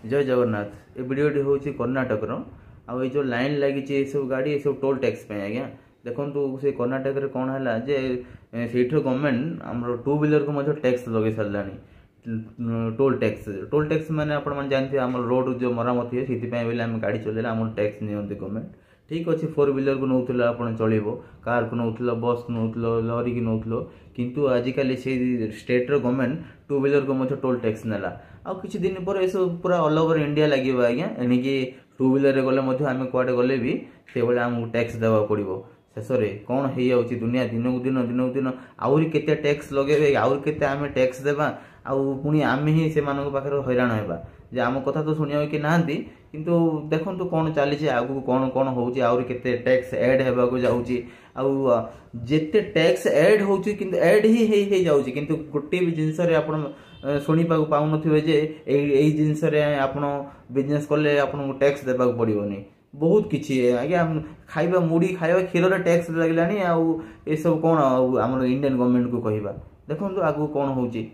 जय जगन्नाथ। ये वीडियोटी हूँ कर्णाटक आउ जो लाइन लगी ये सब गाड़ी ये सब टोल टैक्स पे आज्ञा देखो से कर्णाटक रे कौन है जे से गवर्नमेंट आम टू व्हीलर को टैक्स लगे सारा टोल टैक्स माने आपण मैंने जानते आम रोड जो मरामती है से आम गाड़ी चलेला आम टैक्स नहीं गवर्नमेंट ठीक अच्छे फोर व्हीलर को नौला आप चलो कार को नौल बस को नौल लरी की नौल किंतु आजिकल से स्टेट रो गवर्नमेंट टू व्हीलर को टोल टैक्स नेला आ किसी दिन पर सब पूरा ऑल ओवर इंडिया लगे आज्ञा एणिकी टू व्हीलर गले आम कुआडे गले भी से भाई आमको टैक्स देवा पड़ो शेष में कौन हो दुनिया दिन दिन आहरी केते टैक्स लगे आहरी केते आम टैक्स देवा आउ पुणी आम ही से पाखे हैरान होगा जे आम कथा तो शुणा कि नहांती किंतु देखो कौन चली आगू कौन कौन होची आहरी केते टैक्स ऐड होगा जाऊँगी आउ जेते टैक्स ऐड होची किंतु ऐड ही जाऊँगी किंतु गोटे भी जिनस आपण शुणी पाऊन जे जिनस आप बिजनेस कले आपको टैक्स देवाक पड़ोनी बहुत किसी आज्ञा खाइबा मुड़ी खाइबा क्षीर टैक्स लगे आउ ये सब कौन आम इंडियन गवर्नमेंट को कहवा देखो आगू कौन होची।